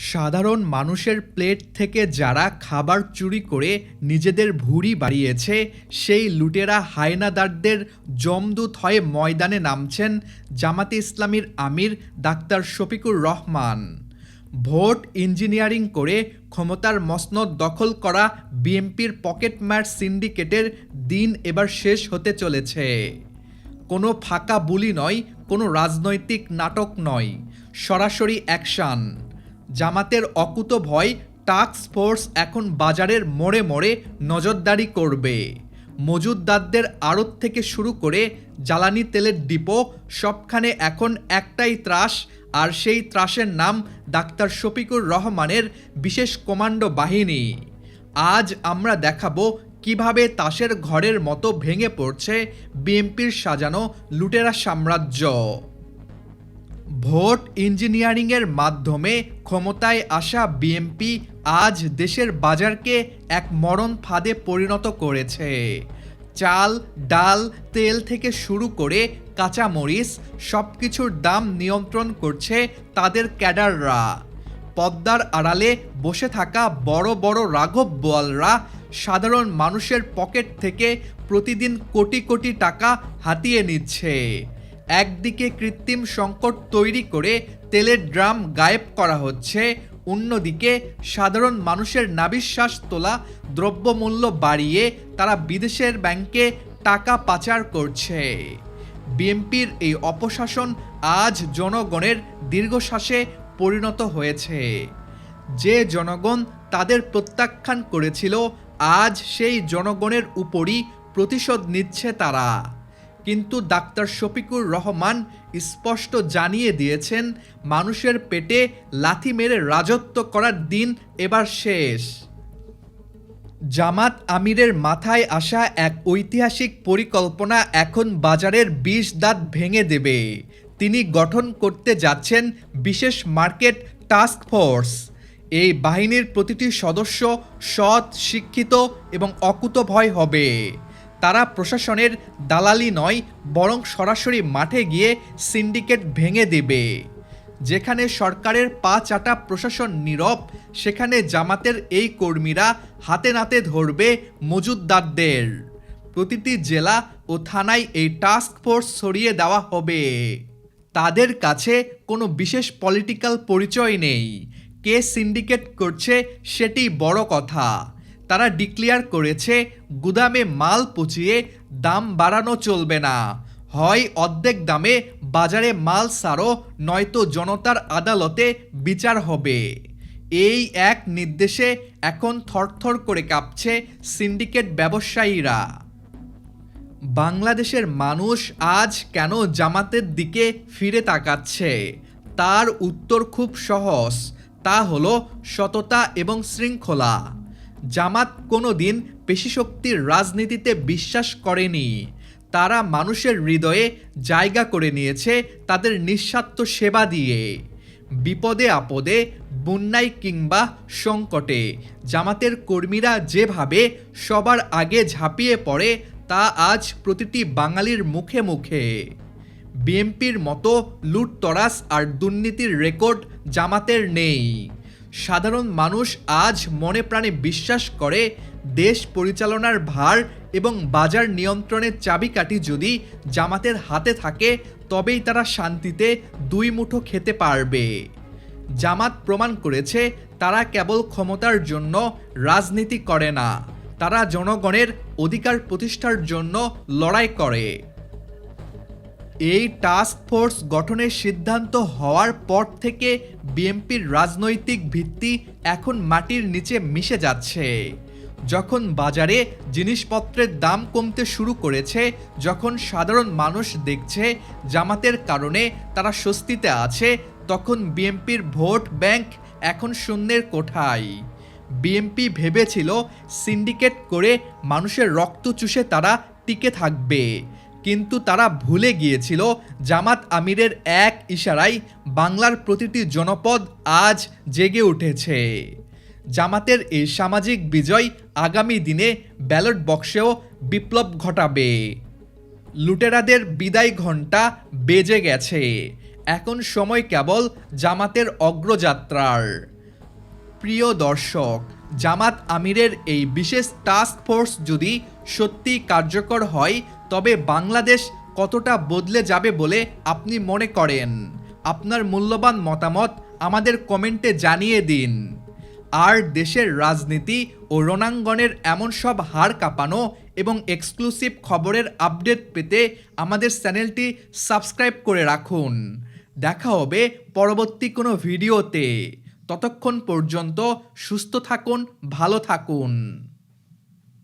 সাধারণ মানুষের প্লেট থেকে যারা খাবার চুরি করে নিজেদের ভুঁড়ি বাড়িয়েছে, সেই লুটেরা হায়নাদারদের জমদূত হয়ে ময়দানে নামছেন জামাতে ইসলামীর আমির doctor Shafiqur Rahman. Vote engineering করে ক্ষমতার মসনদ দখল করা বিএনপির পকেটমার সিন্ডিকেটের দিন এবার শেষ হতে চলেছে। কোনো ফাঁকা বুলি নয়, কোনো রাজনৈতিক নাটক নয়, সরাসরি অ্যাকশন। জামাতের অকুতোভয় টাস্ক ফোর্স এখন বাজারের মোড়ে মোড়ে নজরদারি করবে। মজুতদারদের আড়ত থেকে শুরু করে জ্বালানি তেলের ডিপো, সবখানে এখন একটাই ত্রাস, আর সেই ত্রাসের নাম ডাক্তার শফিকুর রহমানের বিশেষ কমান্ডো বাহিনী। আজ আমরা দেখাবো কিভাবে তাসের ঘরের মতো ভেঙে পড়ছে বিএনপির সাজানো লুটেরা সাম্রাজ্য। ভোট ইঞ্জিনিয়ারিংয়ের মাধ্যমে ক্ষমতায় আসা বিএনপি আজ দেশের বাজারকে এক মরণ ফাঁদে পরিণত করেছে। চাল, ডাল, তেল থেকে শুরু করে কাঁচামরিচ, সব কিছুর দাম নিয়ন্ত্রণ করছে তাদের ক্যাডাররা। পদ্মার আড়ালে বসে থাকা বড় বড় রাঘব বোয়ালরা সাধারণ মানুষের পকেট থেকে প্রতিদিন কোটি কোটি টাকা হাতিয়ে নিচ্ছে। একদিকে কৃত্রিম সংকট তৈরি করে তেলের ড্রাম গায়েব করা হচ্ছে, অন্যদিকে সাধারণ মানুষের নাভিশ্বাস তোলা দ্রব্যমূল্য বাড়িয়ে তারা বিদেশের ব্যাংকে টাকা পাচার করছে। বিএনপির এই অপশাসন আজ জনগণের দীর্ঘশ্বাসে পরিণত হয়েছে। যে জনগণ তাদের প্রত্যাখ্যান করেছিল, আজ সেই জনগণের উপরই প্রতিশোধ নিচ্ছে তারা। কিন্তু ডাক্তার শফিকুর রহমান স্পষ্ট জানিয়ে দিয়েছেন, মানুষের পেটে লাথি মেরে রাজত্ব করার দিন এবার শেষ। জামাত আমিরের মাথায় আসা এক ঐতিহাসিক পরিকল্পনা এখন বাজারের বিষ দাঁত ভেঙে দেবে। তিনি গঠন করতে যাচ্ছেন বিশেষ মার্কেট টাস্ক ফোর্স। এই বাহিনীর প্রতিটি সদস্য সৎ, শিক্ষিত এবং অকুতোভয় হবে। তারা প্রশাসনের দালালি নয়, বরং সরাসরি মাঠে গিয়ে সিন্ডিকেট ভেঙে দেবে। যেখানে সরকারের পা চাটা প্রশাসন নীরব, সেখানে জামাতের এই কর্মীরা হাতে নাতে ধরবে মজুতদারদের। প্রতিটি জেলা ও থানায় এই টাস্ক ফোর্স ছড়িয়ে দেওয়া হবে। তাদের কাছে কোনো বিশেষ পলিটিক্যাল পরিচয় নেই। কে সিন্ডিকেট করছে সেটি বড় কথা। তারা ডিক্লেয়ার করেছে, গুদামে মাল পচিয়ে দাম বাড়ানো চলবে না। হয় অর্ধেক দামে বাজারে মাল ছাড়ো, নয়তো জনতার আদালতে বিচার হবে। এই এক নির্দেশে এখন থরথর করে কাঁপছে সিন্ডিকেট ব্যবসায়ীরা। বাংলাদেশের মানুষ আজ কেন জামাতের দিকে ফিরে তাকাচ্ছে, তার উত্তর খুব সহজ। তা হলো সততা এবং শৃঙ্খলা। জামাত কোনোদিন পেশিশক্তির রাজনীতিতে বিশ্বাস করেনি। তারা মানুষের হৃদয়ে জায়গা করে নিয়েছে তাদের নিঃস্বার্থ সেবা দিয়ে। বিপদে আপদে, বন্যায় কিংবা সংকটে জামাতের কর্মীরা যেভাবে সবার আগে ঝাঁপিয়ে পড়ে, তা আজ প্রতিটি বাঙালির মুখে মুখে। বিএনপির মতো লুটতরাজ আর দুর্নীতির রেকর্ড জামাতের নেই। সাধারণ মানুষ আজ মনে প্রাণে বিশ্বাস করে, দেশ পরিচালনার ভার এবং বাজার নিয়ন্ত্রণের চাবিকাঠি যদি জামাতের হাতে থাকে, তবেই তারা শান্তিতে দুই মুঠো খেতে পারবে। জামাত প্রমাণ করেছে, তারা কেবল ক্ষমতার জন্য রাজনীতি করে না, তারা জনগণের অধিকার প্রতিষ্ঠার জন্য লড়াই করে। এই টাস্ক ফোর্স গঠনের সিদ্ধান্ত হওয়ার পর থেকে বিএনপির রাজনৈতিক ভিত্তি এখন মাটির নিচে মিশে যাচ্ছে। যখন বাজারে জিনিসপত্রের দাম কমতে শুরু করেছে, যখন সাধারণ মানুষ দেখছে জামাতের কারণে তারা স্বস্তিতে আছে, তখন বিএনপির ভোট ব্যাংক এখন শূন্যের কোঠায়। বিএনপি ভেবেছিল সিন্ডিকেট করে মানুষের রক্ত চুষে তারা টিকে থাকবে, কিন্তু তারা ভুলে গিয়েছিল জামাত আমিরের এক ইশারায় বাংলার প্রতিটি জনপদ আজ জেগে উঠেছে। জামাতের এই সামাজিক বিজয় আগামী দিনে ব্যালট বক্সেও বিপ্লব ঘটাবে। লুটেরাদের বিদায় ঘণ্টা বেজে গেছে। এখন সময় কেবল জামাতের অগ্রযাত্রার। প্রিয় দর্শক, জামাত আমিরের এই বিশেষ টাস্ক ফোর্স যদি সত্যি কার্যকর হয় তবে বাংলাদেশ কতটা বদলে যাবে বলে আপনি মনে করেন? আপনার মূল্যবান মতামত আমাদের কমেন্টে জানিয়ে দিন। আর দেশের রাজনীতি ও রণাঙ্গনের এমন সব হাড় কাঁপানো এবং এক্সক্লুসিভ খবরের আপডেট পেতে আমাদের চ্যানেলটি সাবস্ক্রাইব করে রাখুন। দেখা হবে পরবর্তী কোনো ভিডিওতে। ততক্ষণ পর্যন্ত সুস্থ থাকুন, ভালো থাকুন।